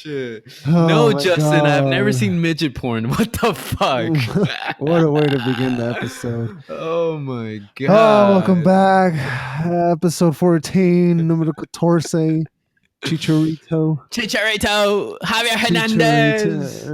shit. Oh No, my Justin, I've never God. seen midget porn. What the fuck? What a way to begin the episode. Oh my Oh, welcome god. back. Episode 14, numero 14. Chicharito. Chicharito, Javier Hernandez.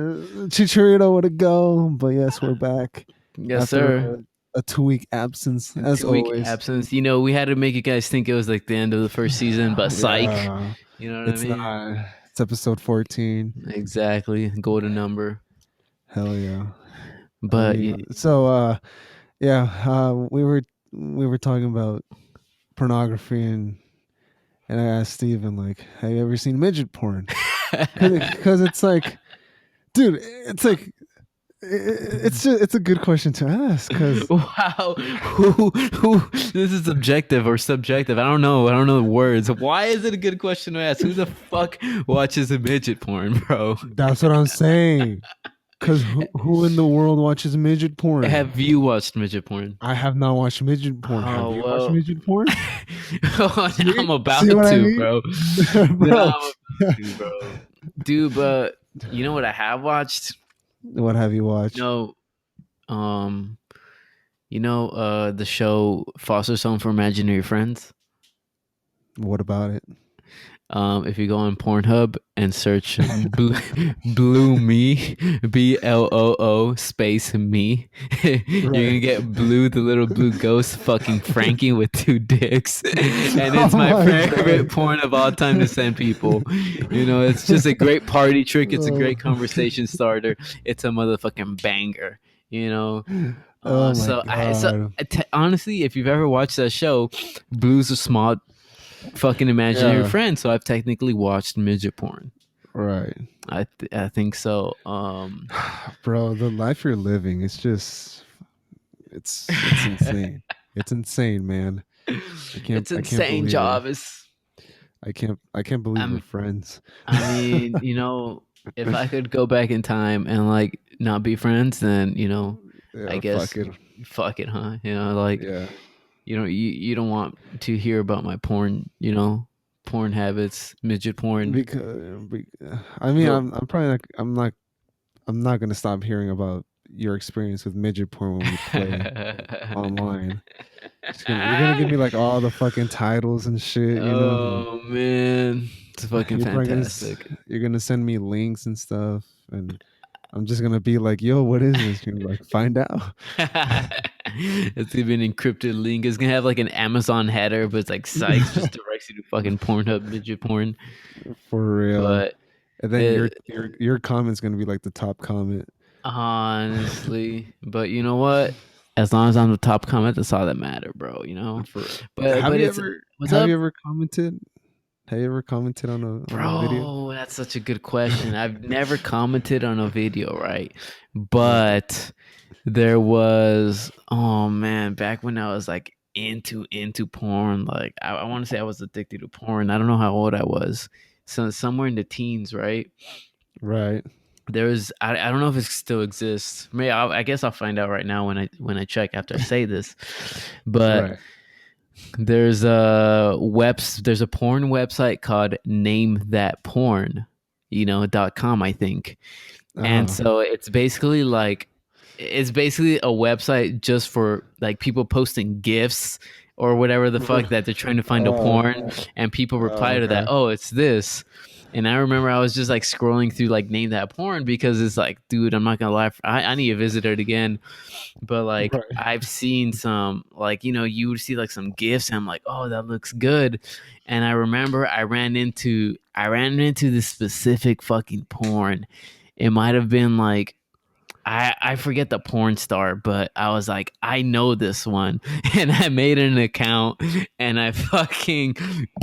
Chicharito, would it go? But yes, we're back Yes, after sir. a 2-week absence, as 2 week always. absence. You know, we had to make you guys think it was like the end of the first season, but psych. Yeah, You know what it's I mean? not. It's episode 14. Exactly. Golden number. Hell yeah. I But mean, so yeah, we were talking about pornography, and I asked Steven, like, have you ever seen midget porn? Because it's like, dude, it's like, it's a good question to ask, because wow, who this is objective or subjective? I don't know the words. Why is it a good question to ask? Who the fuck watches a midget porn, bro? that's what I'm saying. Because who in the world watches midget porn? Have you watched midget porn? I have not watched midget porn. Have you watched well. midget porn? Oh, now I'm about See what I to, mean? bro. Bro. Now I'm about to, bro. Dude, but you know what I have watched? What have you watched? No, the show Foster Home for Imaginary Friends. What about it? If you go on Pornhub and search Blue Me, BLOO space me, you're gonna get Blue, the little blue ghost, fucking Frankie with 2 dicks, and it's my favorite porn of all time to send people. You know, it's just a great party trick. It's a great conversation starter. It's a motherfucking banger. You know. Oh my God. Honestly, if you've ever watched that show, Blue's a small fucking imaginary friend, so I've technically watched midget porn. Right. I think so. Bro, the life you're living, it's insane. It's insane, man. It's insane, Jarvis. I can't believe we're friends. I mean, you know, if I could go back in time and like not be friends, then I guess fuck it, huh? You know, like you don't want to hear about my porn, porn habits, midget porn. Because I mean, I'm probably I'm not gonna stop hearing about your experience with midget porn when we play online. You're gonna give me like all the fucking titles and shit, Oh man, it's fucking fantastic. You're gonna send me links and stuff, and I'm just gonna be like, "Yo, what is this?" You're like, "Find out." It's gonna be an encrypted link. It's gonna have like an Amazon header, but it's like sites just directs you to fucking Pornhub midget porn. For real. But and then your comment's gonna be like the top comment. Honestly, but you know what? As long as I'm the top comment, that's all that matter, bro. You know. But have you ever commented? Have you ever commented on a video? Bro, that's such a good question. I've never commented on a video, right? But there was, oh man, back when I was like into porn, like I want to say I was addicted to porn. I don't know how old I was. So somewhere in the teens, right? Right. There was, I don't know if it still exists. Maybe I guess I'll find out right now when I check after I say this. But right. There's a porn website called namethatporn, .com, I think. And so it's basically a website just for like people posting GIFs or whatever the fuck that they're trying to find a porn, and people reply to that, "Oh, it's this." And I remember I was just like scrolling through like Name That Porn, because it's like, dude, I'm not gonna lie, I need to visit it again. But like I've seen some, like, you would see like some GIFs and I'm like, oh, that looks good. And I remember I ran into this specific fucking porn. It might have been like, I forget the porn star, but I was like, I know this one. And I made an account and I fucking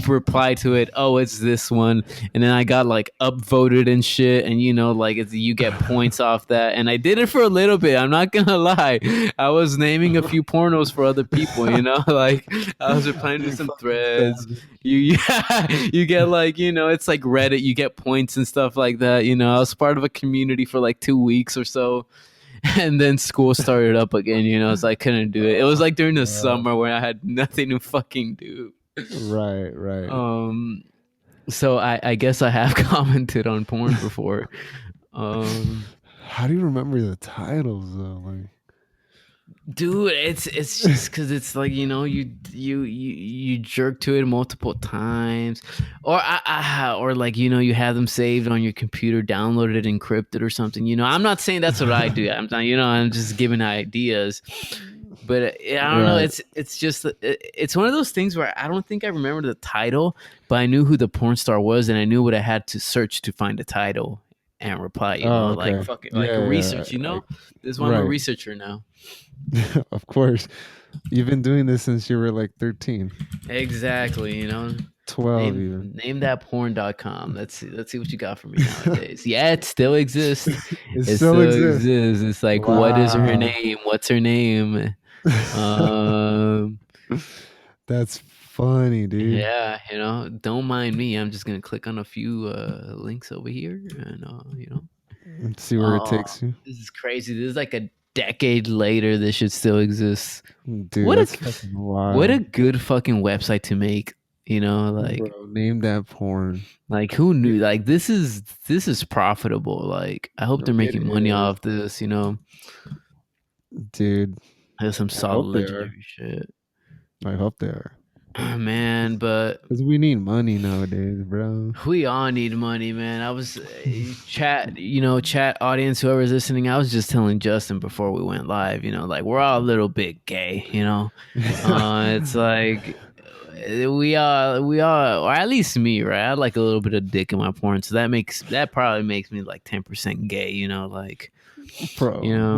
replied to it. Oh, it's this one. And then I got like upvoted and shit. And like you get points off that. And I did it for a little bit. I'm not going to lie. I was naming a few pornos for other people, like I was replying to some threads. You get like, it's like Reddit. You get points and stuff like that. I was part of a community for like 2 weeks or so. And then school started up again, so I couldn't do it. It was like during the summer where I had nothing to fucking do. Right. So I guess I have commented on porn before. Um, How do you remember the titles though? Like, Dude, it's just because it's like you jerk to it multiple times, or or like you have them saved on your computer, downloaded, encrypted, or something. I'm not saying that's what I do. I'm just giving ideas. But I don't know. right? It's just it's one of those things where I don't think I remember the title, but I knew who the porn star was, and I knew what I had to search to find the title and reply. Oh, Like okay. fucking like Yeah, yeah. research. This is why I'm a Right. researcher now. Of course. You've been doing this since you were like 13, Exactly, 12 even. name that porn.com. Let's see what you got for me nowadays. Yeah, it still exists. It It still still exists. exists. It's like what is her Wow. name? What's her name? Um That's funny, dude. yeah, don't mind me. I'm just gonna click on a few links over here and Let's see where it oh, takes you. this is crazy. This is like a decade later this should still exist. Dude, What a that's fucking what a wild. good fucking website to make, like Bro, name that porn. Like who knew? Like this is profitable. Like I hope they're It making money is. off this. Dude, There's some I solid hope they are. legendary shit. I hope they are. Man, but Because we need money nowadays, bro. we all need money, man. I was chat audience, whoever's listening. I was just telling Justin before we went live. Like we're all a little bit gay. It's like we are, or at least me, right? I like a little bit of dick in my porn, so that probably makes me like 10% gay. Like you Bro, know.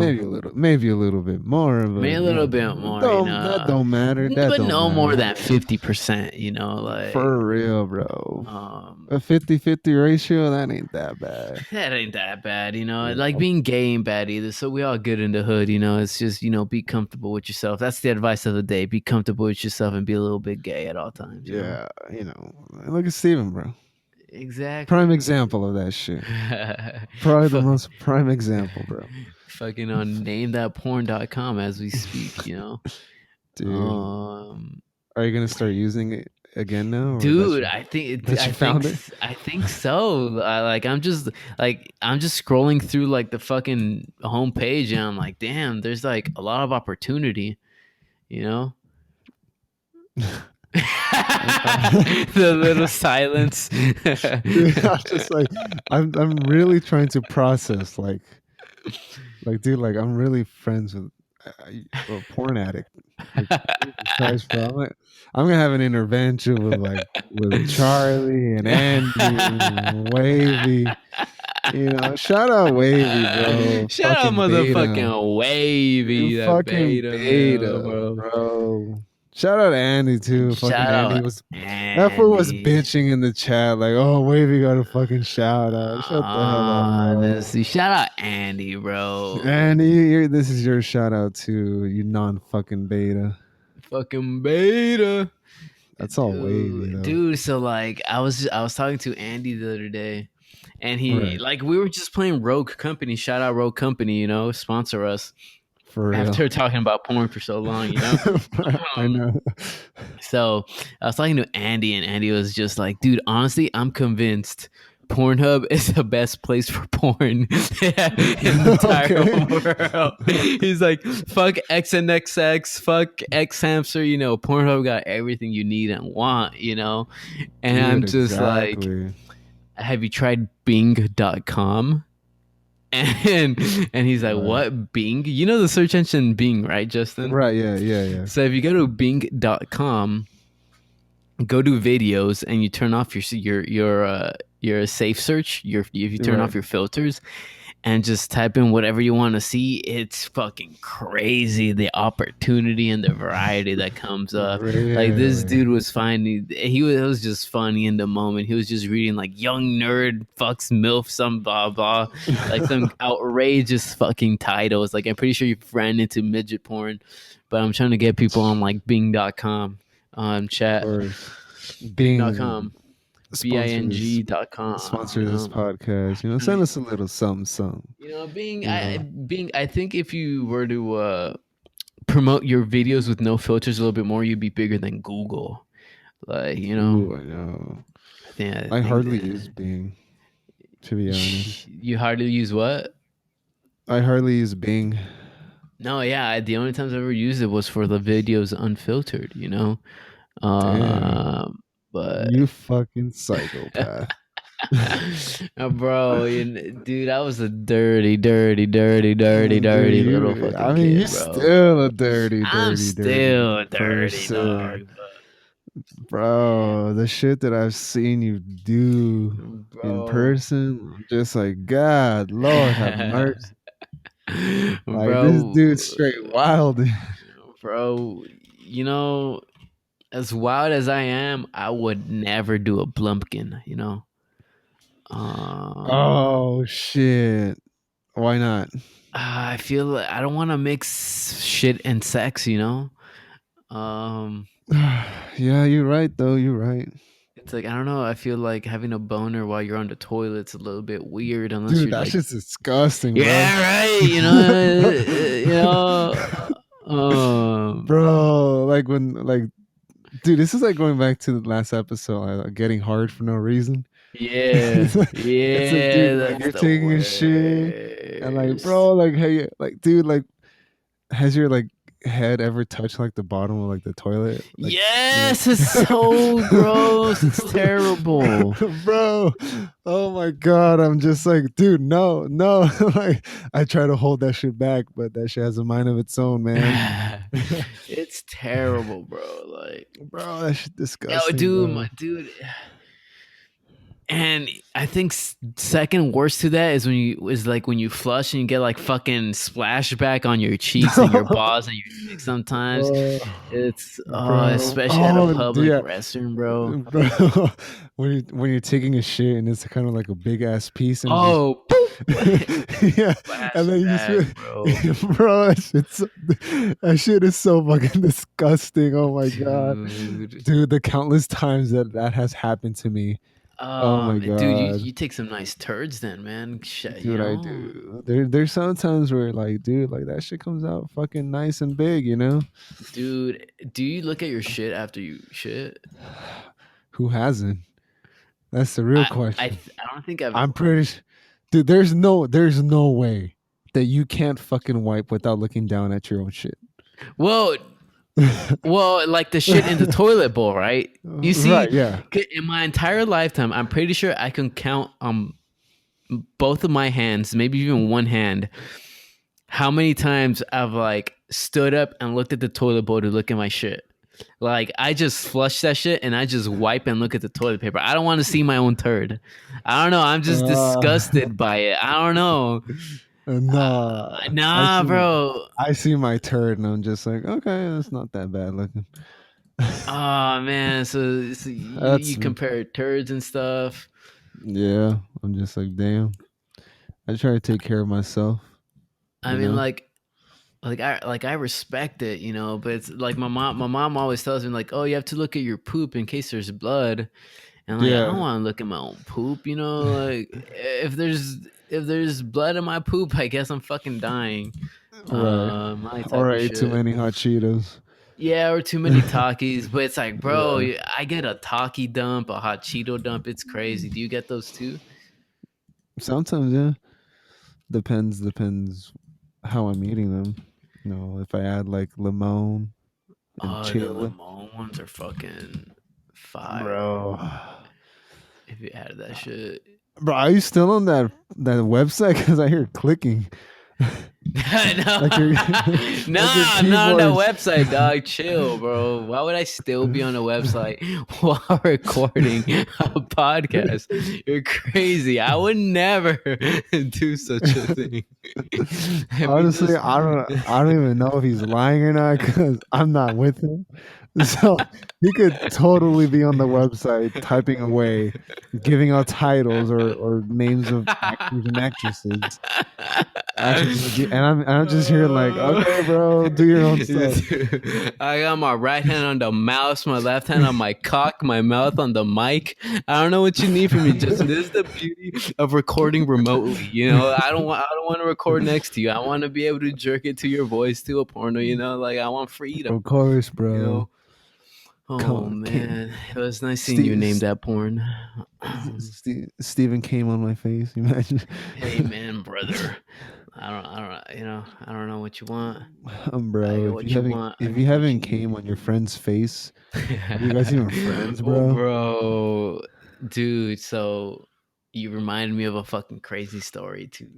maybe a little bit more, Maybe but a little bit more, don't that don't matter. That but don't no more matter. than 50%, like For real, bro. um A 50-50 ratio, that ain't that bad. that ain't that bad, You like know? being gay ain't bad either. So we all good in the hood, it's just, Mm. be comfortable with yourself. That's the advice of the day. Be comfortable with yourself and be a little bit gay at all times. Yeah, look at Steven, bro. Prime Exactly. example of that shit. Probably the Fuck, most prime example, bro. fucking on namethatporn.com as we speak. Dude, Um are you gonna start using it again now, or Dude, I think that I you think found it? I think so. I'm just scrolling through like the fucking homepage and I'm like, damn, there's like a lot of opportunity, you know? The little silence. Dude, I'm just like, I'm really trying to process, dude, like I'm really friends with a porn addict. Like, Jesus Christ, bro. I'm gonna have an intervention with Charlie and Andy and Wavy. Shout out Wavy, bro. Shout out Fucking beta. motherfucking wavy, that Fucking beta male, beta, bro. bro. Shout out Andy And too. Fucking shout Andy out was that fool was Andy. bitching in the chat like, "Oh, Wavy got a fucking shout out." Shut the hell up, bro. Honestly, shout out Andy, bro. Andy, this is your shout out to you, non fucking beta. Fucking beta. That's all Wavy Dude, though. dude, so like I was talking to Andy the other day and he Right, like we were just playing Rogue Company, shout out Rogue Company, sponsor us for real. after talking about porn for so long. I Um, know. so I was talking to Andy and Andy was just like, dude, honestly, I'm convinced Pornhub is the best place for porn in the entire world. He's like, fuck XNXX, fuck X Hamster, Pornhub got everything you need and want. And I'm Dude, just like, exactly. have you tried Bing.com? And he's like, Right. what? Bing? You know the search engine Bing, right, Justin? Right, yeah. So if you go to Bing.com, go to videos and you turn off your safe search, if you turn Right. off your filters and just type in whatever you want to see, it's fucking crazy the opportunity and the variety that comes up. Like this Really? dude was finding, it was just funny in the moment. He was just reading like young nerd fucks milf some blah blah, like some outrageous fucking titles. Like I'm pretty sure you ran into midget porn, but I'm trying to get people on like Bing.com chat. Or Bing Bing.com. sponsors Bing.com. sponsor this podcast. Send us a little something, something. I think if you were to promote your videos with no filters a little bit more, you'd be bigger than Google. Like, you know, Ooh, I know. I I think hardly use Bing, to be honest. you hardly use what? I hardly use Bing. No, yeah, the only times I ever used it was for the videos unfiltered, you know. Damn. Um, but You fucking psychopath. bro, dude, I was a dirty, dirty, dirty, dirty, Dude, dirty little fucking I mean, you're kid, bro. still a dirty, I'm dirty, dirty still a dirty person. dog, but yeah, Bro, the shit that I've seen you do in bro. person, I'm just like, God, Lord have mercy. Like, this Bro, dude's straight wild. bro, you know, as wild as I am, I would never do a blumpkin, you know. Um, Oh, shit. Why not? I feel like I don't want to mix shit and sex, you know. Um, Yeah, you're right, though. You're right. it's like I don't know. I feel like having a boner while you're on the toilet's a little bit weird, unless Dude, you're that like, shit's disgusting, bro. yeah, right, you know, you know. Bro, like when, like, dude, this is like going back to the last episode, getting hard for no reason. Yeah, It's like, dude, yeah, like that's you're the taking a shit, and like, worst. bro, like, hey, like, dude, like, has your like head ever touched like the bottom of like the toilet? Like, you Yes, it's know, so gross. It's terrible. bro. Oh my god, I'm just like, dude, no, no. Like, I try to hold that shit back, but that shit has a mind of its own, man. It's terrible, bro. Like, Bro, that shit yo, disgusting, dude, bro. dude. And I think second worst to that is when you flush and you get like fucking splashback on your cheeks and your balls and your dick. Sometimes Oh, it's bro. especially at a Oh, public yeah, restroom, bro. bro. When you're taking a shit and it's kind of like a big ass piece and just Oh, boop. yeah, and then you just Flashback, bro. bro, that shit is so fucking disgusting. Oh my god, Dude. dude, the countless times that that has happened to me. Oh my Dude, god, you take some nice turds then, man. You dude, I know, do. There's sometimes where like, dude, like that shit comes out fucking nice and big, you know. dude. Do you look at your shit after you shit? Who hasn't? That's the real question. I don't think I've. I'm pretty, dude. There's no way that you can't fucking wipe without looking down at your own shit. Well, like the shit in the toilet bowl, right? You Right? see, Yeah. in my entire lifetime, I'm pretty sure I can count on both of my hands, maybe even one hand, how many times I've like stood up and looked at the toilet bowl to look at my shit. Like I just flush that shit and I just wipe and look at the toilet paper. I don't want to see my own turd. I don't know. I'm just Uh, disgusted by it. I don't know. nah. Nah, bro. I see my turd and I'm just like, okay, that's not that bad looking. Oh man. So That's you compare turds and stuff. yeah. I'm just like, damn. I try to take care of myself. I You mean, know. I respect it, you know, but it's like my mom always tells me like, oh, you have to look at your poop in case there's blood. And like I don't Yeah. want to look at my own poop, you know. Like if there's blood in my poop, I guess I'm fucking dying. Right. My Or type I of ate too shit. many hot Cheetos. Yeah, or too many Takis. But it's like, bro, Yeah. I get a Taki dump, a hot Cheeto dump. It's crazy. Do you get those too? Sometimes, yeah. Depends how I'm eating them. You know, if I add like lemon and Oh, the chili, lemon ones are fucking fire. bro. If you add that shit. Bro, are you still on that website? Because I hear clicking, No, like your nah, like your I'm not on that keyboards. website, dog. Chill, bro. Why would I still be on a website while recording a podcast? You're crazy. I would never do such a thing. If you Honestly, just I don't even know if he's lying or not because I'm not with him. So he could totally be on the website typing away, giving out titles or names of actors and actresses. Actually, and I'm just here like, okay, bro, do your own stuff. I got my right hand on the mouse, my left hand on my cock, my mouth on the mic. I don't know what you need from me, Justin. This is the beauty of recording remotely. You know, I don't want to record next to you. I want to be able to jerk it to your voice to a porno. You know, like I want freedom. Of course, You bro. know. Oh Can't, man, it was nice seeing you name Steve, that porn. Steven came on my face. Imagine. Hey man, brother. I don't know what you want. I Bro, get what you want. I if you get what haven't you came need. on your friend's face, are you guys even friends, Oh, bro? bro, dude. So you reminded me of a fucking crazy story too.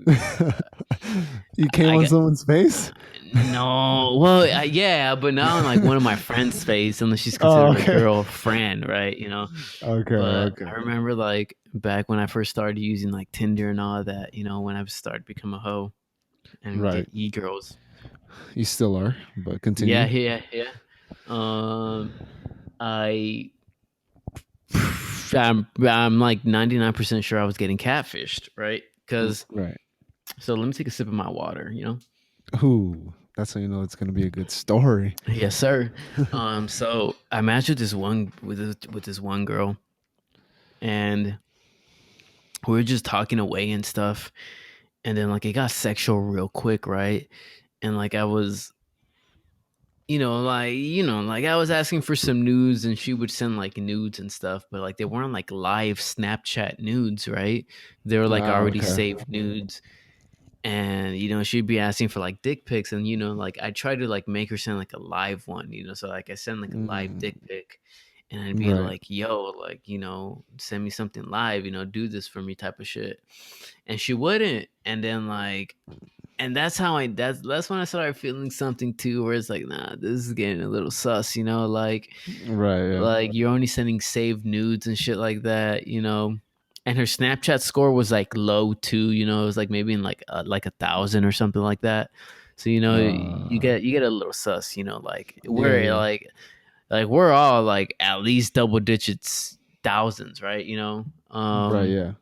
You came I on got someone's face? no. Well, yeah, but not on like one of my friends' face, unless she's Oh, considered a okay. girlfriend, right? You know. Okay, But okay. I remember like back when I first started using like Tinder and all that. You know, when I started to become a hoe and get Right. e-girls. You still are, but Yeah, continue. yeah, yeah. Um, I I'm like 99% sure I was getting catfished, right? Because Right. so let me take a sip of my water, you know? Ooh, that's how you know it's gonna be a good story. Yes, sir. So I matched with this one girl, and we were just talking away and stuff, and then like it got sexual real quick, right? And like I was, like I was asking for some nudes, and she would send like nudes and stuff, but like they weren't like live Snapchat nudes, right? They were like Ah, already okay. saved nudes. And she'd be asking for like dick pics, and like I try to like make her send like a live one, so like I send like a live Mm, dick pic, and I'd be right. like, yo, like, send me something live, do this for me type of shit. And she wouldn't. And then like, and that's when I started feeling something too, where it's like, nah, this is getting a little sus, Right, yeah. like you're only sending saved nudes and shit like that, and her Snapchat score was like low too, it was like maybe in like 1,000 or something like that. So you get a little sus, like Yeah, we're yeah. like we're all like at least double digits thousands, right? Right, yeah.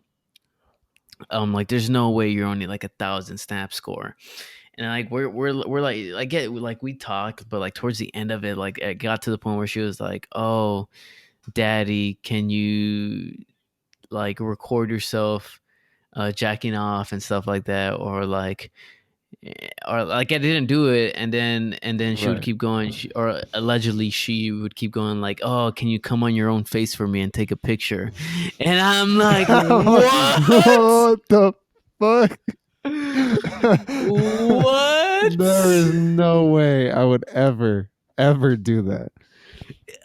Like there's no way you're only like 1,000 snap score. And like we're like I get like we talk, but like towards the end of it, like it got to the point where she was like, "Oh, daddy, can you like record yourself jacking off and stuff like that?" Or like I didn't do it, and then she would Right. keep going, or allegedly she would keep going like, "Oh, can you come on your own face for me and take a picture?" And I'm like, "What? What the fuck? There is What?" no way I would ever do that.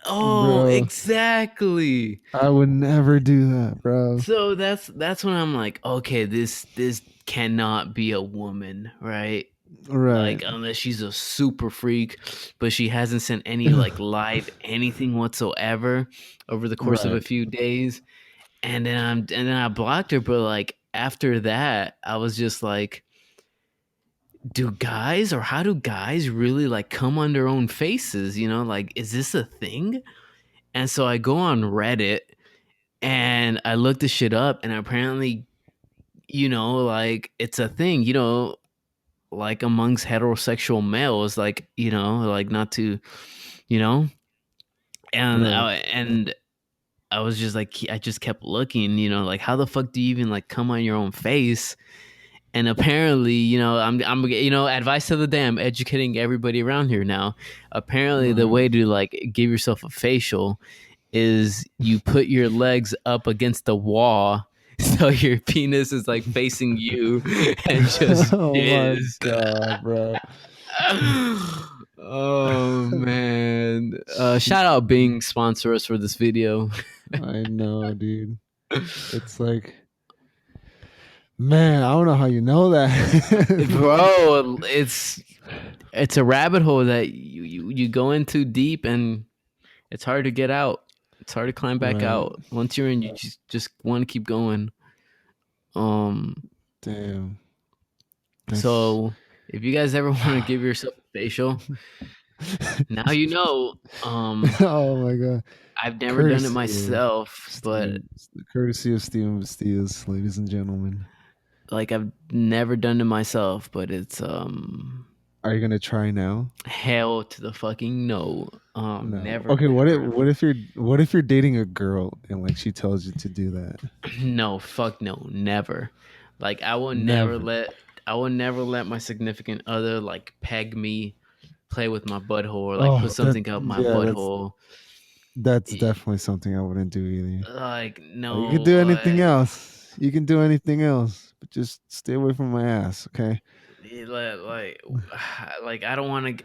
Oh, Bro. exactly. I would never do that, bro. So that's when I'm like, okay, this cannot be a woman, right? Right. Like unless she's a super freak, but she hasn't sent any like live anything whatsoever over the course of Right. a few days. And then I blocked her, but like after that, I was just like, how do guys really like come on their own faces? Like, is this a thing? And so I go on Reddit and I looked the shit up, and apparently, like it's a thing, like amongst heterosexual males, like, like not to, you know, Right. and I was just like, I just kept looking, like how the fuck do you even like come on your own face? And apparently, I'm, advice to the day, I'm educating everybody around here now. Apparently, the Right. way to like give yourself a facial is you put your legs up against the wall so your penis is like facing you and just Oh my jizz. god, bro. Oh man. Shout out Bing, sponsor us for this video. I know, dude. It's like, man, I don't know how you know that. Bro, it's a rabbit hole that you go in too deep, and it's hard to get out. It's hard to climb back Right. out. Once you're in, you just want to keep going. Um Damn. That's So if you guys ever want to give yourself a facial, now you know. Oh my god. I've never done it Courtesy of myself, but Steven. Courtesy of Steven Bastillas, ladies and gentlemen. like I've never done it myself, but it's Are you gonna try now? hell to the fucking no. No. Never, Okay, never. what if you're dating a girl and like she tells you to do that? No, fuck no, never. Like Never. I will never let my significant other like peg me, play with my butthole, or like put Oh, that something up my yeah, butthole. That's Y- definitely something I wouldn't do either. Like Like, you could no, do anything else. You can do anything else, but just stay away from my ass, okay? like, like I don't want to.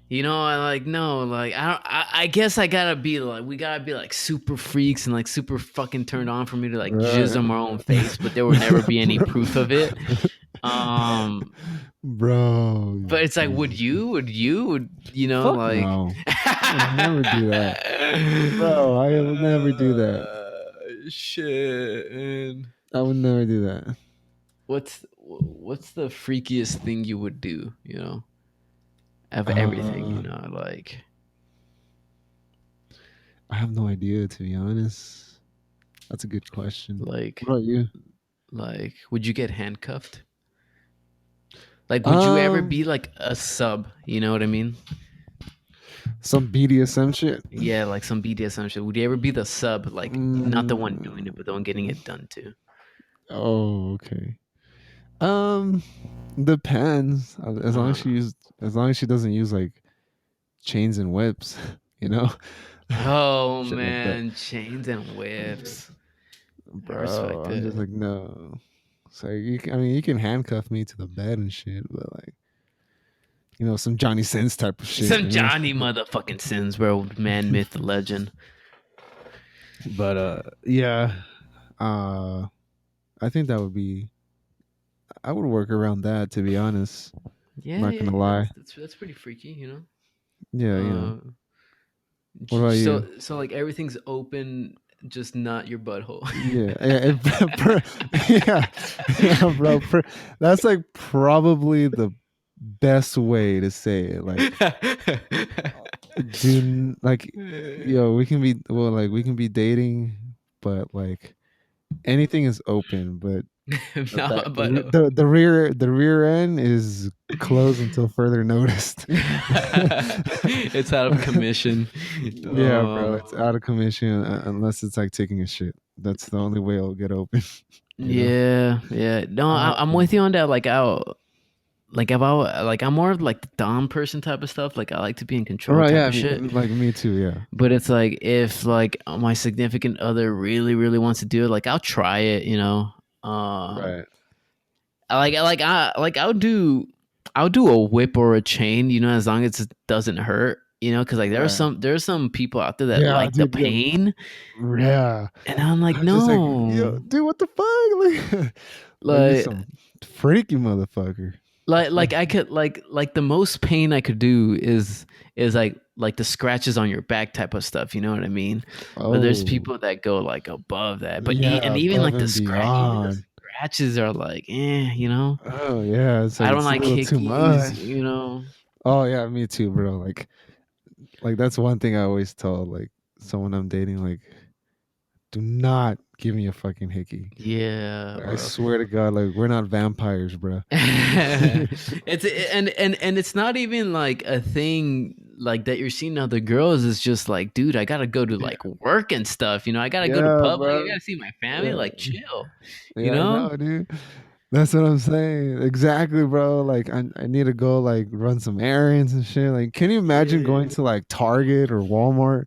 You know, I like no, like I don't. I guess I gotta be like we gotta be like super freaks and like super fucking turned on for me to like jizz Right. on my own face, but there would never be any proof of it. Um, Bro, but it's like, would Jesus. you? Would you? Would you know? Fuck Like, no. I would never do that. Bro, I will never do that. shit. Man. I would never do that. What's the freakiest thing you would do? You know, of everything. Uh, You know, like I have no idea, to be honest. That's a good question. like What about you? like, would you get handcuffed? Like, would you ever Um, be like a sub? You know what I mean? some BDSM shit. Yeah, like some BDSM shit. Would you ever be the sub? Like, not the one doing it, Mm, but the one getting it done too. oh, okay. Um, depends. Uh, As long as she doesn't use like chains and whips, you know, oh shit like that. man, chains and whips. I Bro, respect I'm it. just like no. So I mean, you can handcuff me to the bed and shit, but like, some Johnny Sins type of shit, Some Johnny motherfucking sins, bro. Man, myth, legend. But yeah, uh, I think that would be. I would work around that, to be honest. I'm Yeah, not yeah, gonna yeah. lie. That's pretty freaky, you know. Yeah, Uh, What about you? so like everything's open, just not your butthole. Yeah, yeah, yeah, yeah, bro. That's like probably the best way to say it. Like, like, we can be like we can be dating, but like anything is open, but the No, back, but the rear end is closed until further notice. it's out of commission. Yeah, bro, it's out of commission unless it's like taking a shit. That's the only way it'll get open. you know. Yeah, yeah. No, I'm Um, with you on that. Like if I like I'm more of like the dom person type of stuff. Like I like to be in control right, type yeah, I of shit. mean, like me too. Yeah, But it's like if like my significant other really really wants to do it, like I'll try it. You know. right, I'll do a whip or a chain. You know, as long as it doesn't hurt. You know, because like right. there's some people out there that Yeah, like the dude. Yeah, pain, yeah. and I'm like, I'm just like, yo, no, dude, what the fuck? Like you're like some freaky motherfucker. The fuck? like I could like the most pain I could do is like the scratches on your back type of stuff. You know what I mean? But there's Oh, people that go like above that. But yeah, and even above like and even the beyond. scratches are like, you know. Oh yeah, it's I like don't it's a like little too hickeys. much. You know. Oh yeah, me too, bro. Like that's one thing I always tell like someone I'm dating, like, do not give me a fucking hickey. Yeah, Like, I bro. swear to God, like we're not vampires, bro. It's and it's not even like a thing like that you're seeing other girls. It's just like, dude, I gotta go to Yeah, like work and stuff. You know, I gotta go to yeah, public. I bro. gotta see my family. Yeah, Like, chill. You yeah, I know, know, dude. That's what I'm saying. Exactly, bro. Like I need to go like run some errands and shit. Like, can you imagine going yeah, to like Target or Walmart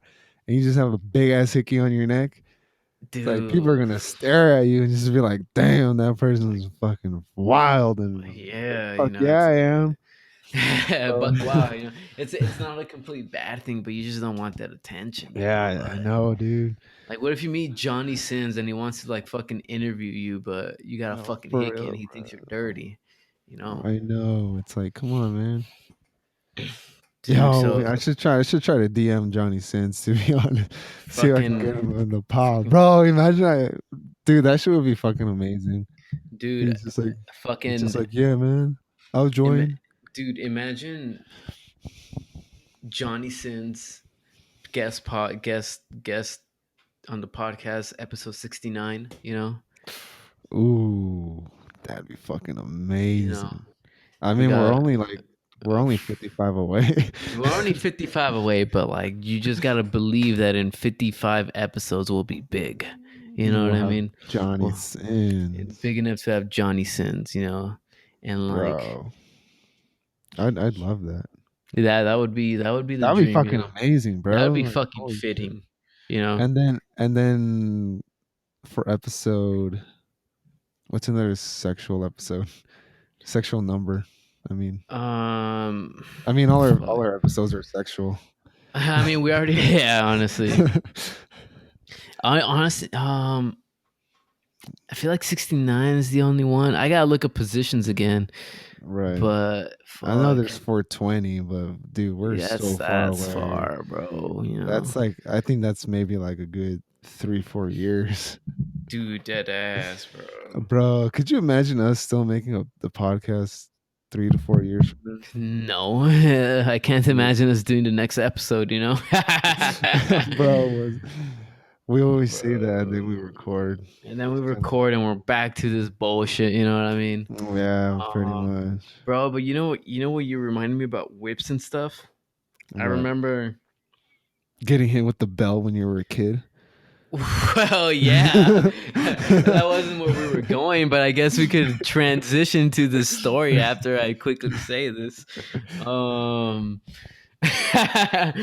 and you just have a big ass hickey on your neck? It's like people are dude. gonna stare at you and just be like, "Damn, that person's fucking wild." And like, Yeah, you fuck know, yeah, I am. Bro. but wow, you know, it's not a complete bad thing, but you just don't want that attention. You know, Yeah, I know, dude. like, what if you meet Johnny Sins and he wants to like fucking interview you, but you got a No, fucking for hickey and real, he thinks you're dirty, you know, I know. It's like, come on, man. dude. Yo, So I should try to DM Johnny Sins, to be honest. See if I can get fucking, him in the pod. Bro, dude, that shit would be fucking amazing. dude, He's just like fucking, yeah, man. I'll ima- join. dude. Imagine Johnny Sins guest on the podcast episode 69. Ooh, that'd be fucking You know, amazing. I we mean, got. we're only 55 away. We're only 55 away, but like you just gotta believe that in 55 episodes we'll be big. You know what We'll I have mean? Johnny Well, it's Sins. big enough to have Johnny Sins, and like Bro. I'd love that. that would be the That'd be dream, fucking amazing, That would bro. be Like, fucking holy shit. fitting, you know. And then for episode, what's another sexual episode? Sexual number. I mean, Um, all fuck. our episodes are sexual. I mean, we already, yeah, honestly, I honestly, I feel like 69 is the only one. I gotta look up positions again, Right. but I know fuck, there's 420, but dude, we're yeah, so far that's away. far, bro. You know, That's like, I think that's maybe like a good 3-4 years. dude, dead ass, bro. Bro, could you imagine us still making the podcast 3 to 4 years from No, I can't now? imagine us doing the next episode. You know, Bro, we always say that and then we bro. record. And then we It's kind record, and we're back to this bullshit. You know what I mean? of, yeah, pretty Um, much. bro, but you know what you reminded me about whips and stuff. I What? remember. Getting hit with the bell when you were a kid. Well, yeah, that wasn't where we were going, but I guess we could transition to the story after I quickly say this. Um, but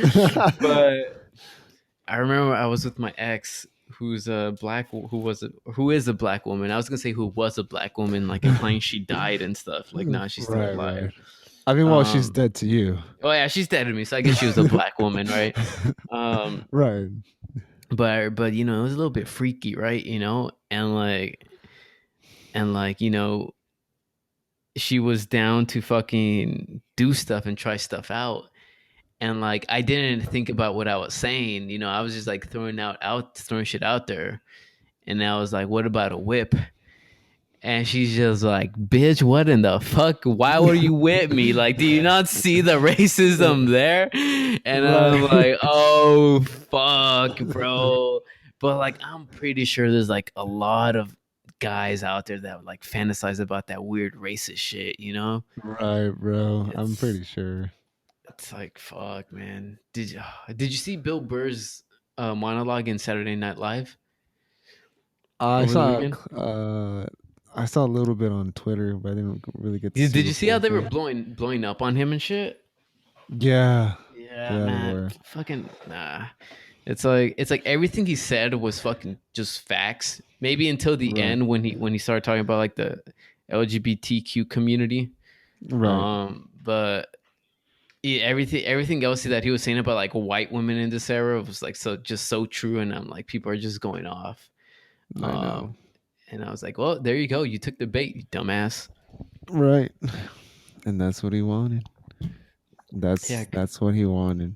I remember I was with my ex, who's a black, who is a black woman. I was gonna say who was a black woman, like implying she died and stuff. Like, nah, she's still Right, alive. right. I mean, well, she's Um, dead to you. oh yeah, she's dead to me, so I guess she was a black woman, right? Um, Right. but it was a little bit freaky, right? And like she was down to fucking do stuff and try stuff out. And like I didn't think about what I was saying, I was just like throwing shit out there. And I was like, what about a whip? And she's just like, bitch, what in the fuck? Why were you with me? Like, do you not see the racism there? And I'm Right. like, oh, fuck, bro. But like, I'm pretty sure there's like a lot of guys out there that like fantasize about that weird racist shit. Right, bro. I'm It's pretty sure. it's like, fuck, man. Did you see Bill Burr's monologue in Saturday Night Live I over the saw weekend? I saw a little bit on Twitter, but I didn't really get to see Did the you see how full they were thing. blowing up on him and shit? Yeah. Yeah, Yeah, they man. were. Fucking nah. It's like everything he said was fucking just facts. Maybe until the Right. end when he started talking about like the LGBTQ community. Right. But yeah, everything else that he was saying about like white women in this era was like so true, and I'm like, people are just going off. I know. Um, and I was like, well, there you go. You took the bait, you dumbass. Right. And that's what he wanted. Yeah, That's what he wanted.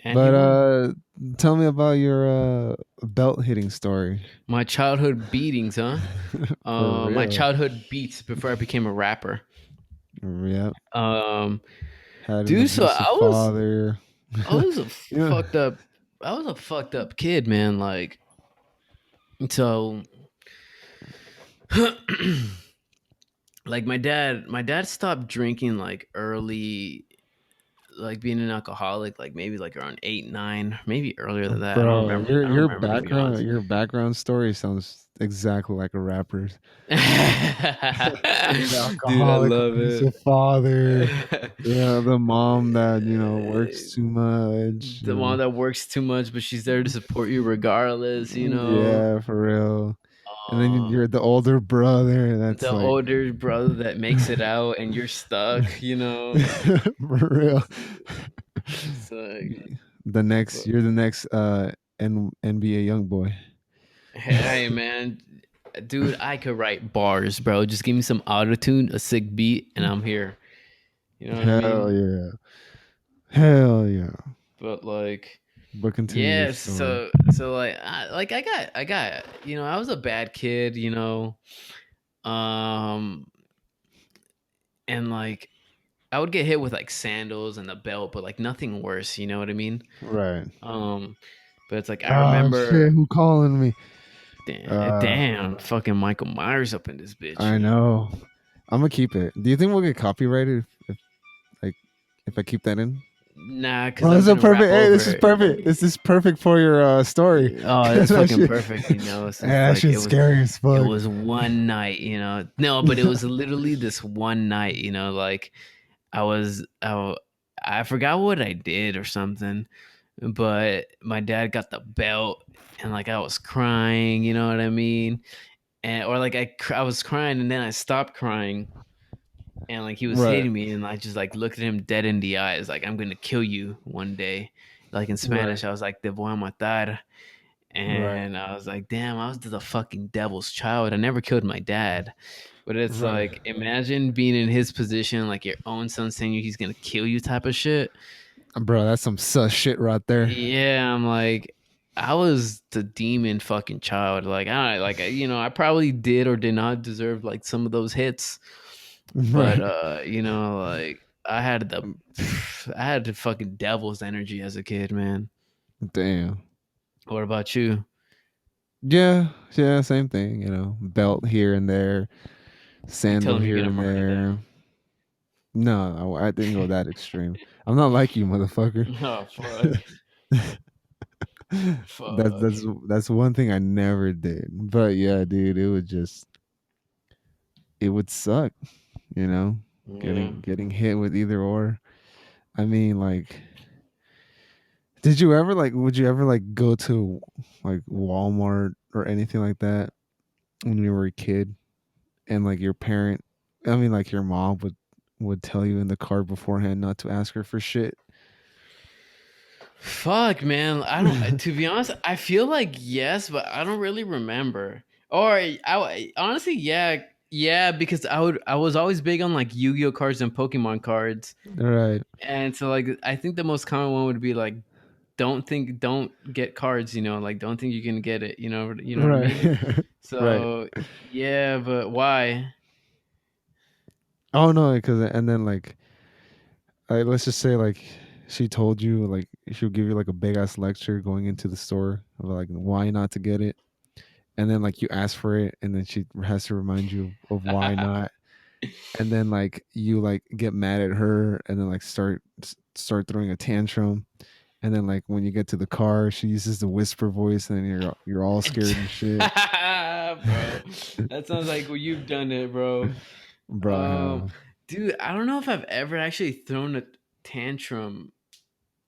and he But won. tell me about your belt hitting story. My childhood beatings, huh? For My real. childhood beats before I became a rapper. Yeah. Um, Had an dude, so abusive father. I was a Yeah. fucked up kid, man. Like, so, like my dad stopped drinking like early, like being an alcoholic, like maybe like around 8, 9, maybe earlier than that. I don't Bro, remember. your I don't your remember, to be background honest. your background story sounds exactly like a rapper's. Dude, An I alcoholic, love it. abusive father. Yeah, the mom that, works too much. The one that works too much, but she's there to support you regardless. Yeah, for real. And then Um, you're the older brother. That's the like, older brother that makes it out and you're stuck. for real. It's like, but, You're the next NBA young boy. hey, man, dude, I could write bars, bro. Just give me some autotune, a sick beat, and I'm here. You know what I Hell mean? yeah. Hell yeah. But like, But continue your yeah, story. so like, I got, I was a bad kid. Um, and like, I would get hit with like sandals and the belt, but like nothing worse. You know what I mean? Right. Um, but it's like I Oh remember, shit, who calling me? Uh damn, fucking Michael Myers up in this bitch. I know. I'm gonna keep it. Do you think we'll get copyrighted if like if I keep that in? Nah, because Oh, I this was is gonna perfect. rap Hey, over this is it. perfect. This is perfect for your story. Oh, that's that fucking shit, perfect. So it's that like shit's scary as it fuck. was one night. No, but it was literally this one night. Like I was, I forgot what I did or something, but my dad got the belt and like I was crying, you know what I mean? And or like I was crying and then I stopped crying and like he was Right. hitting me and I just like looked at him dead in the eyes like I'm gonna kill you one day. Like in Right. Spanish, I was like, "Te voy a matar." Right. And I was like, "Damn, I was the fucking devil's child. I never killed my dad." But it's Right. like, imagine being in his position, like your own son saying he's gonna kill you, type of shit. Bro, that's some sus shit right there. Yeah, I'm like, I was the demon fucking child. Like, I probably did or did not deserve like some of those hits, but Right. like I had the fucking devil's energy as a kid, man. Damn. What about you? Yeah, yeah, same thing, belt here and there, You tell sandal him you're here gonna and murder there. them. No, I didn't go that extreme. I'm not like you, motherfucker. Oh fuck, that's fuck. that's that's one thing I never did. But yeah, dude, it would suck, you know, Yeah. getting hit with either or. I mean, like, did you ever like would you ever like go to like Walmart or anything like that when you were a kid and like your parent, I mean like your mom would tell you in the car beforehand not to ask her for shit? Fuck, man. I don't. To be honest, I feel like yes, but I don't really remember. Or honestly, yeah, yeah, because I was always big on like Yu-Gi-Oh cards and Pokemon cards, Right. and so like I think the most common one would be like don't get cards, like don't think you can get it, you know what I mean. Right. Right. So yeah, but why? Oh no, because and then like let's just say like she told you like she'll give you like a big ass lecture going into the store of like why not to get it, and then like you ask for it, and then she has to remind you of why not, and then like you like get mad at her, and then like start throwing a tantrum, and then like when you get to the car, she uses the whisper voice, and then you're all scared and shit. Bro, that sounds like well, you've done it, bro. Bro, I Um, have. dude, I don't know if I've ever actually thrown a tantrum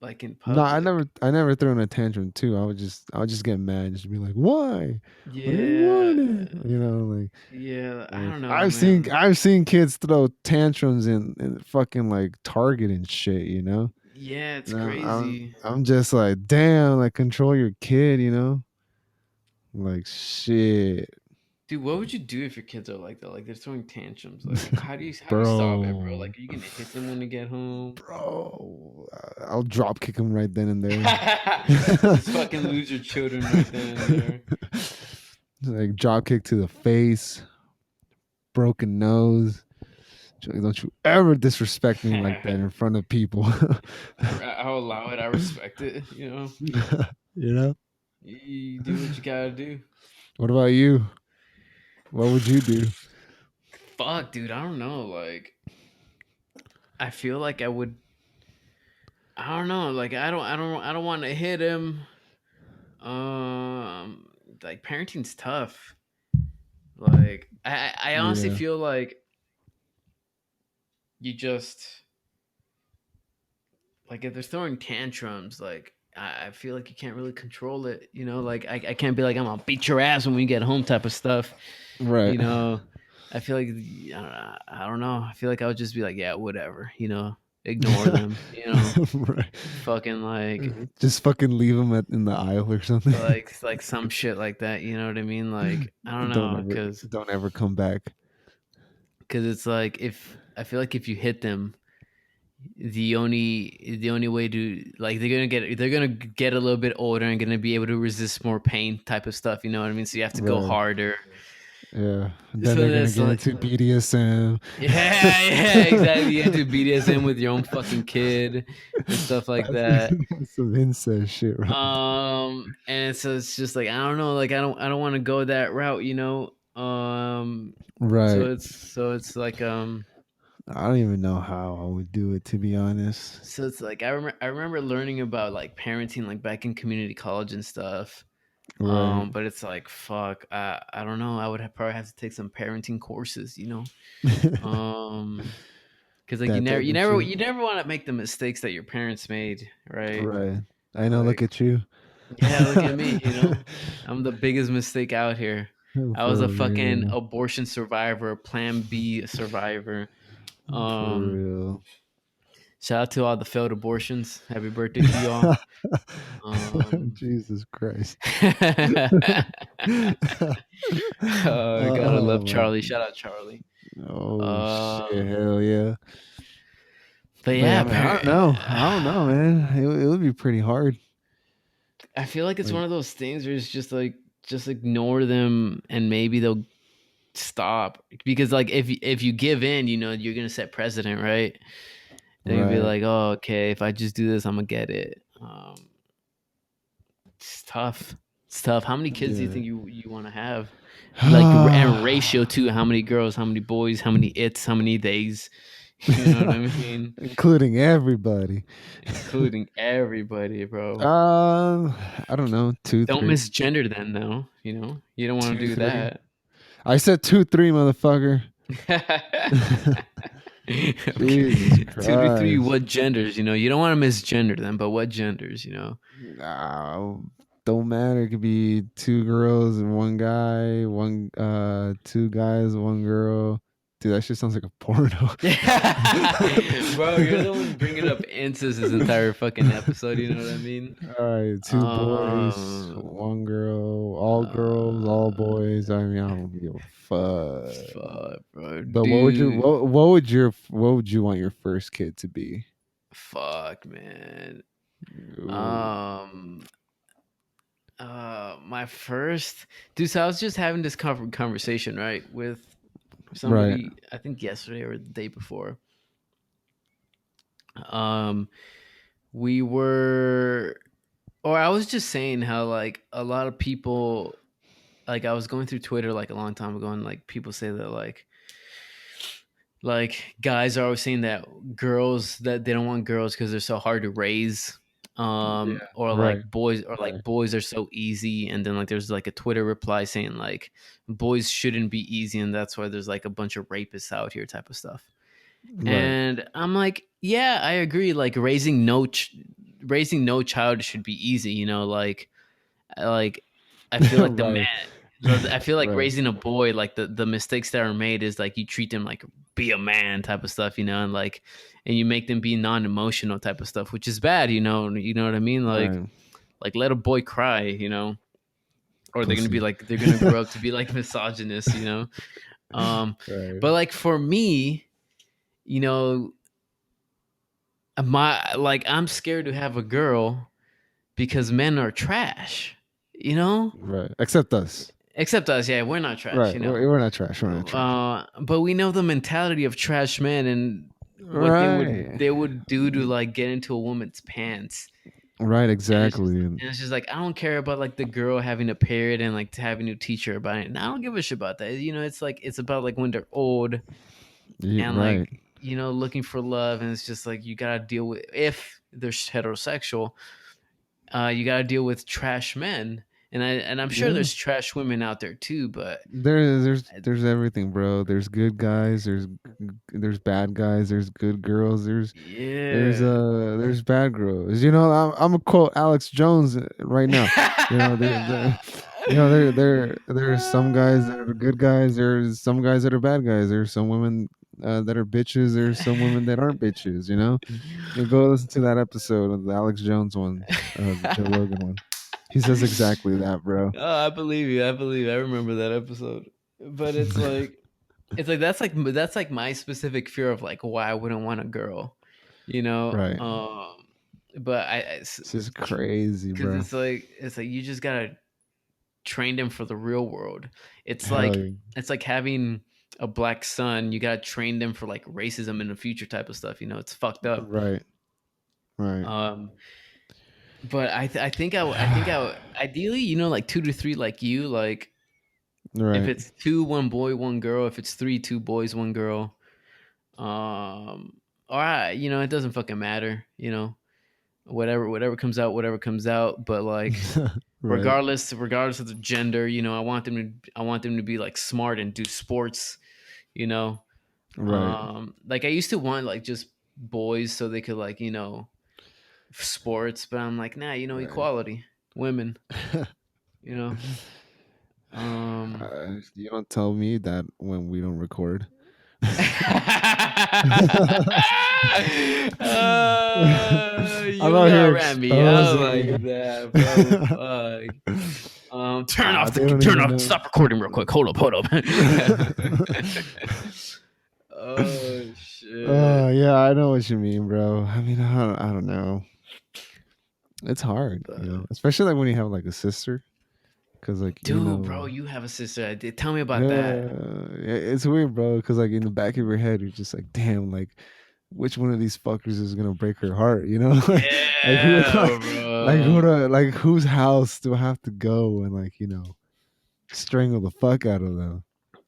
like in No, public. I never thrown a tantrum too. I would just get mad, just be like, "Why? What do you Yeah, want?" Like, yeah, I like don't know, man. I've seen kids throw tantrums in fucking like Target and shit. Yeah, it's No, crazy. I'm just like, damn, like control your kid. Like shit, Dude, what would you do if your kids are like that? Like they're throwing tantrums. Like how do you stop it, bro? bro, Like are you gonna hit them when they get home? bro. I'll drop kick him right then and there. Just fucking lose your children right then and there. Like drop kick to the face, broken nose. Don't you ever disrespect me like that in front of people. I'll allow it. I respect it. you know? You do what you gotta do. What about you? What would you do? Fuck, dude. I don't know. Like, I feel like I would. I don't know. Like, I don't want to hit him. Like parenting's tough. Like, I honestly Yeah. feel like you just like if they're throwing tantrums, like I feel like you can't really control it. Like I can't be like I'm gonna beat your ass when we get home type of stuff. Right. You know, I feel like I don't know. I feel like I would just be like, yeah, whatever. Ignore them. Right. Fucking Just fucking leave them in the aisle or something. like some shit like that. You know what I mean? Like I don't know, Don't ever come back. because it's like if I feel like if you hit them, the only way to like they're gonna get a little bit older and gonna be able to resist more pain type of stuff. You know what I mean? So you have to go Right. harder. Yeah. Then So they're gonna that's get like into BDSM. yeah, exactly. You into BDSM with your own fucking kid and stuff like That's, that. that's some incest shit, right? And so it's just like I don't know, like I don't want to go that route, Right. So it's like I don't even know how I would do it, to be honest. I remember learning about like parenting like back in community college and stuff. Right. But it's like fuck, I don't know. I would probably have to take some parenting courses. Um Because like That type of shit. you never want to make the mistakes that your parents made, right? Right. I know. Look Like, at you. yeah, look at me, you know, I'm the biggest mistake out here. I was a For fucking real. abortion survivor, Plan B survivor. For Um, real. Shout out to all the failed abortions. Happy birthday to y'all. Jesus Christ. Gotta love Oh my. Charlie. Shout out Charlie. Oh shit. Uh, Hell yeah. but But yeah, yeah, I mean, I don't know. I don't know, man. It would be pretty hard. I feel like it's Like, one of those things where it's just like just ignore them and maybe they'll stop because like if you give in, you know you're gonna set precedent, right? And you'll be right. like, oh, okay, if I just do this, I'm gonna get it. It's tough. It's tough. How many kids do you Yeah. think you want to have? Like, and ratio to how many girls, how many boys, how many it's, how many theys. You know what I mean? Including everybody. Including everybody, bro. I don't know. Two, Don't three. misgender them, though. You know, you don't want to Two, do three. that. I said 2, 3, motherfucker. Jesus Okay. 2 to 3, Christ. what genders? You know, you don't want to misgender them, but what genders? You know. Nah, don't matter. It could be 2 girls and 1 guy, one 2 guys, 1 girl. Dude, that shit sounds like a porno. Bro, you're the one bringing up incest this entire fucking episode. You know what I mean? All right, 2 boys, Um, 1 girl, all uh, boys. I mean, I don't give a fuck. fuck, bro, But dude, what would you want your first kid to be? fuck, man. Ooh, Um, my first, dude. So I was just having this conversation, right, with right, somebody. I think yesterday or the day before. Um, we were, or I was just saying how like a lot of people, like I was going through Twitter like a long time ago, and like people say that like guys are always saying that girls that they don't want girls because they're so hard to raise, yeah, or right, like right, boys are so easy, and then like there's like a Twitter reply saying like boys shouldn't be easy and that's why there's like a bunch of rapists out here type of stuff. right. And I'm like, yeah, I agree, like raising no child should be easy, you know, like I feel like Right, I feel like right, raising a boy, like the mistakes that are made is like you treat them like be a man type of stuff, you know, and like and you make them be non-emotional type of stuff, which is bad, you know what I mean? right. Like let a boy cry, you know, or they're gonna be Pussy. like they're gonna grow up to be like misogynist, you know. Um, Right, but like for me, you know, my like I'm scared to have a girl because men are trash, you know? right. Except us. Except us, yeah, we're not trash, Right. you know. We're not trash. We're not trash. But we know the mentality of trash men and what Right. they would do to like get into a woman's pants. Right. And Exactly. it's just like I don't care about like the girl having a period and like having to teach her about it. And I don't give a shit about that. You know, it's like it's about like when they're old and Right. like you know looking for love, and it's just like you gotta deal with if they're heterosexual. You gotta deal with trash men, and I'm sure Yeah. there's trash women out there too. But There's everything, bro. There's good guys. There's bad guys. There's good girls. yeah. There's bad girls. You know, I'm gonna quote Alex Jones right now. You know, there's some guys that are good guys. There's some guys that are bad guys. There's some women that are bitches. There's some women that aren't bitches. You know, you go listen to that episode of the Alex Jones one, the Joe Rogan one. He says exactly that, bro. Oh, I believe you. I believe. I remember that episode. But it's like that's like my specific fear of like why I wouldn't want a girl, you know. Right. But This is crazy, because bro. it's like you just gotta train them for the real world. Hell yeah. It's like having a black son. You gotta train them for like racism in the future type of stuff. You know, it's fucked up. Right. Right. Um, but I think ideally, you know, like 2 to 3, like you, like if Right. it's two, one boy, one girl. If it's three, two boys, one girl. All right, you know, it doesn't fucking matter. You know, whatever comes out. But like, Right. regardless of the gender, you know, I want them to be like smart and do sports. You know, Right. Like I used to want like just boys so they could like, sports, but I'm like, nah, Right. equality, women, you know. Um You don't tell me that when we don't record. I'm You out got here ram me out exposing like you. that, bro. Fuck. They don't Turn even off, know. stop recording real quick. Hold up. Oh shit. Yeah, I know what you mean, bro. I mean, I don't know. It's hard, But especially like when you have like a sister, because like dude, bro, you have a sister. Tell me about that. it's weird, bro. Because like in the back of your head, you're just like, damn, like which one of these fuckers is gonna break her heart? Like who, Yeah, like who, bro. to, like whose house do I have to go and like strangle the fuck out of them?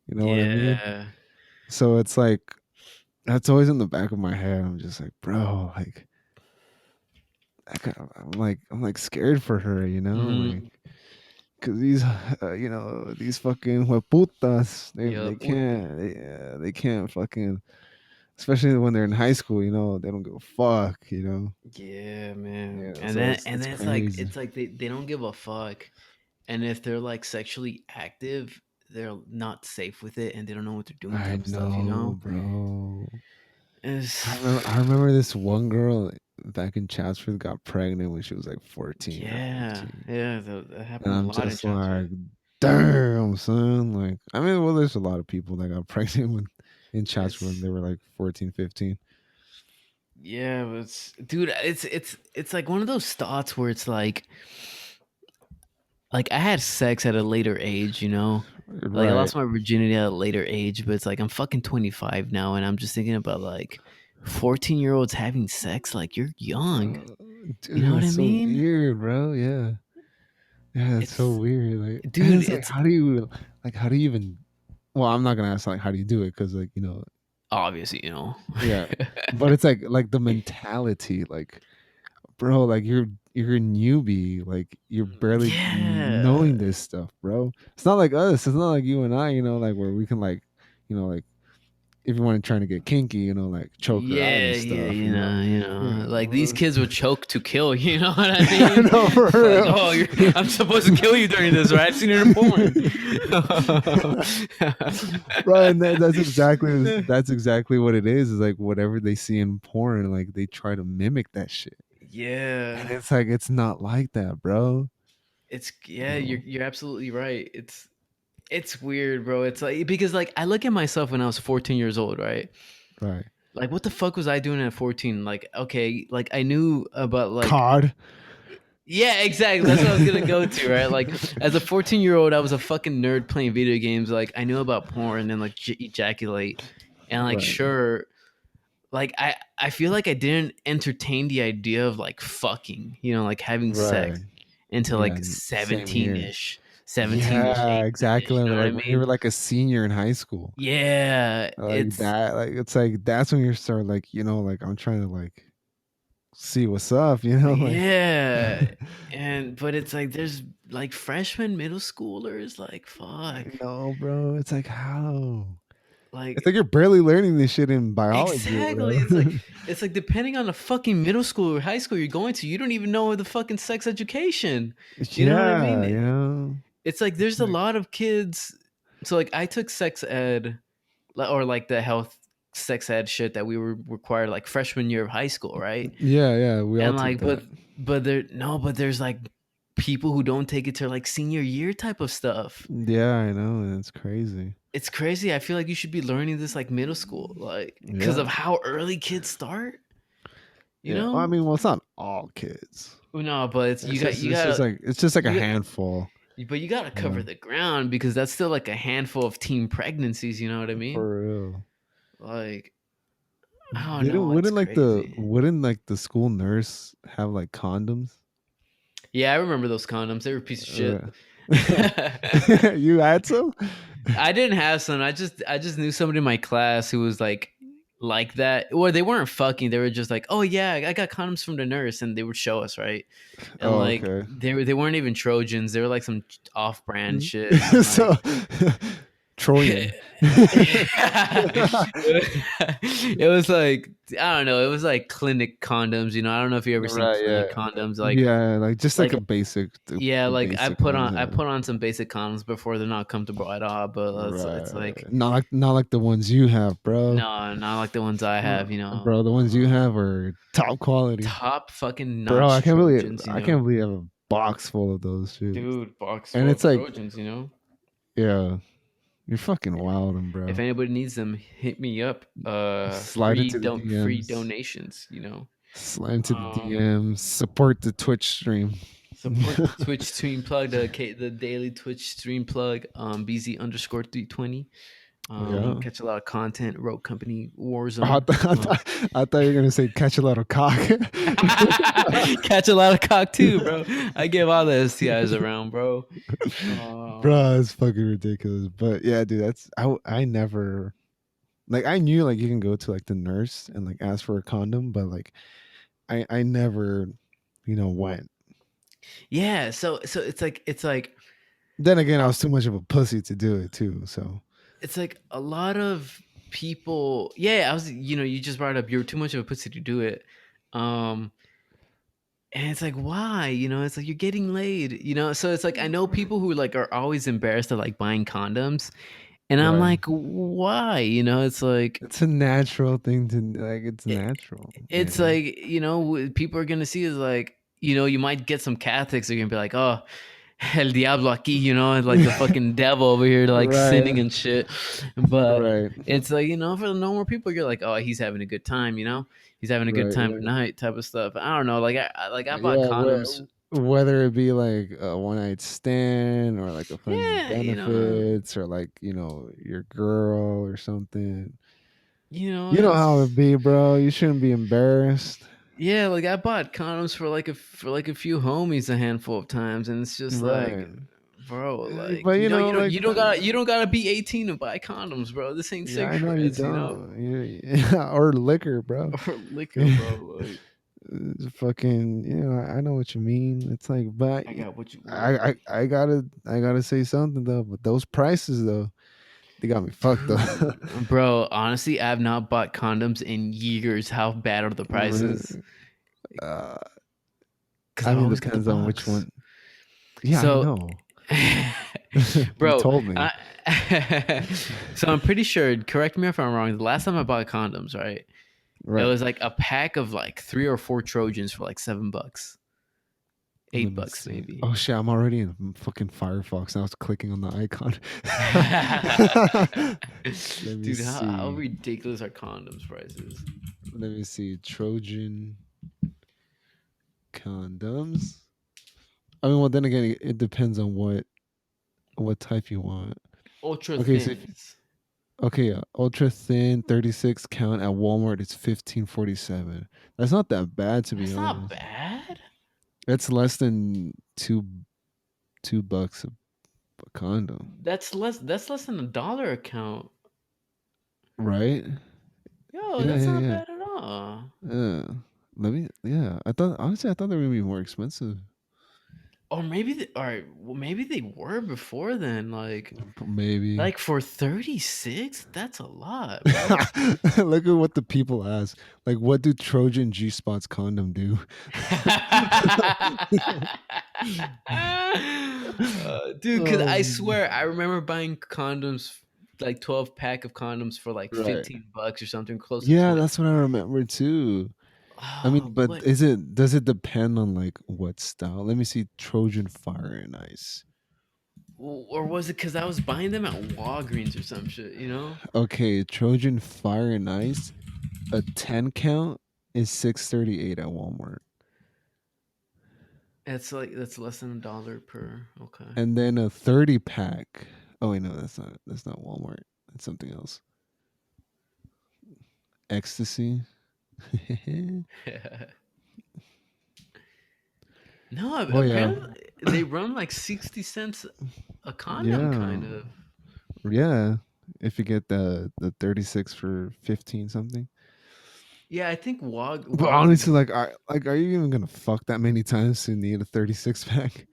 You know what I mean? Yeah. So it's like that's always in the back of my head. I'm just like, bro, like I'm like scared for her, like Hmm. because these these fucking hueputas, Yeah, they puta. can't they can't fucking, especially when they're in high school, they don't give a fuck, Yeah, man. yeah, And so then it's it's crazy. like they don't give a fuck. And if they're like sexually active, they're not safe with it and they don't know what they're doing I type of stuff, you know, know? bro. It's I remember this one girl back in Chatsworth got pregnant when she was like 14 or yeah, 15. yeah, that And happened a I'm lot in just like, Chatsworth. damn, son. Like, I mean, well, there's a lot of people that got pregnant in Chatsworth when It's they were like 14, 15. yeah, but dude, it's like one of those thoughts where it's like I had sex at a later age, you know? Like I Right. lost my virginity at a later age, but it's like I'm fucking 25 now and I'm just thinking about like 14-year-olds having sex like you're young. Uh, You know dude, what that's I so mean? weird, bro. Yeah. Yeah, it's so It's weird. Like, and dude, it's like, it's how do you even, well, I'm not going to ask, like, how do you do it? Cause, like, obviously, you know. yeah. But it's like the mentality, like, bro, like you're a newbie, like you're barely Yeah. knowing this stuff, bro. It's not like us. It's not like you and I, like where we can like, like if you want to try to get kinky, like choke her out and Yeah, stuff, like these Yeah. kids would choke to kill, you know what I I mean? know for Like, real. oh, I'm supposed to kill you during this, right? I've seen it in porn. Right, and that's exactly what it is like whatever they see in porn, like they try to mimic that shit. And Yeah. it's like it's not like that, bro. Yeah, Oh, you're absolutely right. It's weird, bro. It's like because like I look at myself when I was 14 years old, right? right. Like what the fuck was I doing at 14? Like okay, like I knew about like COD. yeah, exactly. That's what I was gonna go to, right? Like as a 14-year-old, I was a fucking nerd playing video games. Like I knew about porn and like ejaculate, and like Right. sure, like I feel like I didn't entertain the idea of like fucking, like having Right. sex until Yeah, like same 17 here. ish, 17 ish, Yeah, 18 ish. exactly. You know what I Like when you were mean? like a senior in high school. Yeah, Like it's that, like it's like that's when you start like, like I'm trying to like see what's up, like yeah, and but it's like there's like freshmen, middle schoolers, like I fuck, know, bro. It's like how? It's like like you're barely learning this shit in biology or exactly. whatever. It's like depending on the fucking middle school or high school you're going to, you don't even know the fucking sex education. You know what I Yeah, mean? It's like It's there's a like lot of kids. So like I took sex ed or like the health sex ed shit that we were required like freshman year of high school, right? yeah, yeah, we all And took like that. but there's like people who don't take it to like senior year type of stuff. Yeah, I know, and it's crazy. It's crazy. I feel like you should be learning this like middle school, like because Yeah. of how early kids start. You Yeah. Well, I know? mean, well, it's not all kids. No, but it's It's just it's just like it's just like a you handful, but you gotta you cover know, the ground because that's still like a handful of teen pregnancies. You know what I mean? for real. Like I don't Didn't know. It's crazy. wouldn't like the school nurse have like condoms? Yeah, I remember those condoms. They were a piece of shit. Uh, you had some? I didn't have some. I just knew somebody in my class who was like that. Or they weren't fucking. They were just like, oh yeah, I got condoms from the nurse, and they would show us, right? And Oh, like okay. they weren't even Trojans. They were like some off brand shit. And So like Trojan. It was like I don't know. It was like clinic condoms. I don't know if you ever seen Right, yeah. clinic condoms. Yeah, like just like Like a basic yeah, the like basic ones, I yeah. put on some basic condoms before. They're not comfortable at all. But it's like Right. Not like the ones you have, bro. no, not like the ones I have. Bro, the ones you have are top quality. Top fucking Bro, notch Trojans. I can't believe I have a box full of those shit. Dude, box And full of it's like, Trojans. yeah, you're fucking wildin', If bro. anybody needs them, hit me up. Slide into the Free DMs. donations. Slide into the Um, DMs. Support the Twitch stream. support the Twitch stream plug, the daily Twitch stream plug, BZ_320. Yeah. Catch a lot of content, Rogue Company, Oh, Warzone. I thought you were gonna say catch a lot of cock. Catch a lot of cock too, bro. I give all the STIs around, bro. Bro, it's fucking ridiculous. But yeah, dude, I never, like, I knew like you can go to like the nurse and like ask for a condom, but like I never, went. Yeah, so it's like Then again, I was too much of a pussy to do it too. So it's like a lot of people. Yeah, I was. You just brought up you're too much of a pussy to do it. Um, and it's like why? It's like you're getting laid. So it's like I know people who like are always embarrassed of like buying condoms, and I'm right, like, why? It's like it's a natural thing to like. It's it, natural. it's like people are gonna see is like you might get some Catholics are gonna be like, oh, El Diablo aquí, and like the fucking devil over here, like sinning Right, and shit. But right, it's like, for the normal people, you're like, oh, he's having a good time, he's having a good right, time right. tonight, type of stuff. I don't know, like I bought Yeah, condoms. whether it be like a one night stand or like a friends with Yeah, benefits or like your girl or something. You know how it it's be, bro. You shouldn't be embarrassed. yeah, like I bought condoms for like a few homies a handful of times, and it's just like, Right. bro, like But like you don't gotta be 18 to buy condoms, bro. This ain't yeah, I know you cigarettes, don't. Or liquor, bro. or liquor, bro. Like Fucking, I know what you mean. It's like, but I got what you want. I gotta say something though. But those prices though, they got me fucked up. Dude, bro, honestly, I have not bought condoms in years. How bad are the prices? Really? Uh, Because I I mean, always get the depends on which box. one. Yeah, I So, know. You bro, told me. so I'm pretty sure, correct me if I'm wrong, the last time I bought condoms, right? It Right. was like a pack of like 3 or 4 Trojans for like $7. Let eight me bucks see. maybe. Oh shit, I'm already in fucking Firefox. And I was clicking on the icon. Let me Dude, how see. ridiculous are condoms prices? Let me see. Trojan condoms. I mean, well, then again, it depends on what type you want. Ultra Okay, so thins. okay, yeah, ultra thin 36 count at Walmart. It's 15.47. That's not that bad to be That's not honest. bad. That's less than two bucks a condom, That's less than $1 a count. right? Yo, Yeah, that's yeah, not yeah. bad at all. Yeah. Let me. Yeah, I thought honestly, I thought they were gonna be more expensive. Or maybe maybe they were before then. Maybe. Like for 36, that's a lot, bro. Look at what the people ask. Like, what do Trojan G Spots condom do? Dude, because I Um, swear I remember buying condoms, like 12 pack of condoms for like right. $15 or something, close to Yeah, 20. that's what I remember too. I mean, Oh, but what? does it depend on like what style? Let me see Trojan Fire and Ice. Or was it because I was buying them at Walgreens or some shit? Okay, Trojan Fire and Ice, a 10 count is 6.38 at Walmart. It's like that's less than $1 per. Okay. And then a 30 pack. Oh wait, no, that's not Walmart. That's something else. Ecstasy. No, Oh yeah. apparently they run like 60 cents a condom, Yeah. kind of. Yeah. If you get the 36 for 15 something. Yeah, I think But honestly, Walgreens. are you even gonna fuck that many times to need a 36 pack?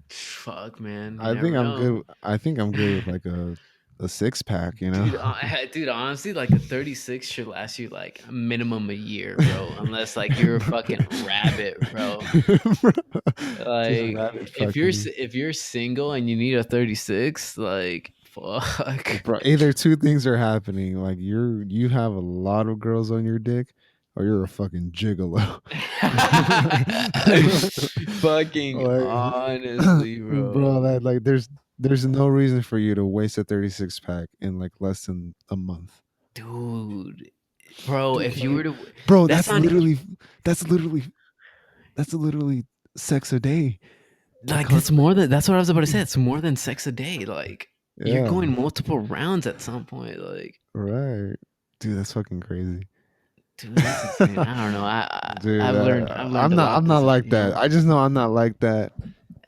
Fuck, man, you I think never I'm know. good. I think I'm good with like a a 6-pack, Dude, honestly, like a 36 should last you like a minimum a year, bro. Unless like you're a fucking rabbit, bro. Just Like rabbit if fucking. if you're single and you need a 36, like fuck. Bro, either two things are happening. Like you have a lot of girls on your dick, or you're a fucking gigolo. Fucking Like, honestly, bro, bro. that like there's no reason for you to waste a 36-pack in like less than a month. Dude. Bro, Dude, if you were to bro, that's not that's literally that's literally sex a day. like Con- that's more than that's what I was about to say. It's more than sex a day. Like you're yeah, going multiple rounds at some point. Like, right. Dude, that's fucking crazy. dude, that's insane. I don't know. Dude, I've learned I'm a not lot I'm not this like you that. know. I just know I'm not like that.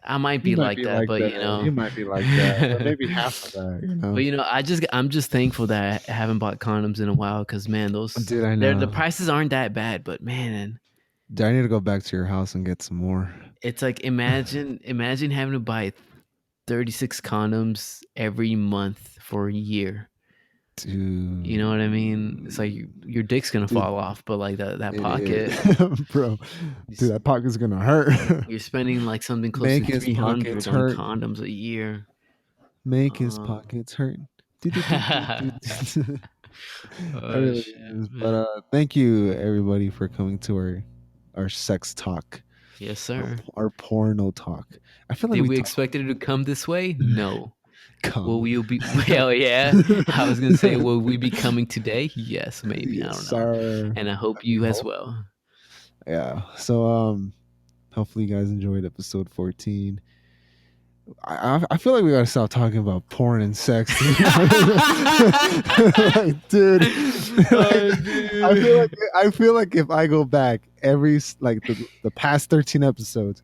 I might You be might like be that, like but you that. You know. might be like that, or maybe half of that. But you know, I'm just thankful that I haven't bought condoms in a while because man, those Dude, I the know. prices aren't that bad. But man, Dude, I need to go back to your house and get some more. it's like imagine having to buy 36 condoms every month for a year. You know Dude, what I mean? It's like your dick's gonna dude, fall off, but like that it is, pocket, bro. you Dude, s- that pocket's gonna hurt. you're spending like something close to Make his pockets 300 on hurt. condoms a year. Make his Uh, pockets hurt. Do-do-do-do-do. That oh really shit, is. But man. thank you everybody for coming to our sex talk, Yes, our sir. our porno talk. I feel like Did we we talk expect it to come this way? No. Will come. we be? Hell yeah! I was gonna say, will we be coming today? Yes, maybe. I Yes, don't know. sir. And I hope We you as hope. well. Yeah. So hopefully you guys enjoyed episode 14. I feel like we gotta stop talking about porn and sex. To be honest. Like, dude, like, Oh, dude. I feel like if I go back like the past 13 episodes,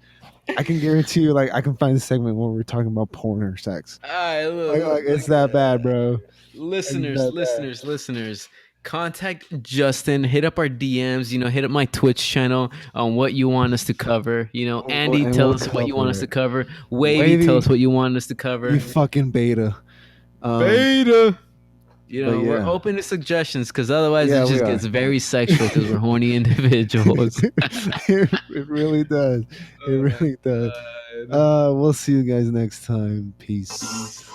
I can guarantee you, like, I can find a segment where we're talking about porn or sex. All right, Like it's that bad, bro. It's listeners, that bad. listeners, listeners. Contact Justin. Hit up our DMs. You know, hit up my Twitch channel on what you want us to cover. You know, Andy, And tell we'll us what you want us cover to it. cover. Wavy, tell Wavy, us what you want us to you cover. fucking beta. Beta. You But know, we're yeah. open to suggestions because otherwise Yeah, it we just are. gets very sexual because we're horny individuals. It really does. It Oh my really does. god. We'll see you guys next time. Peace.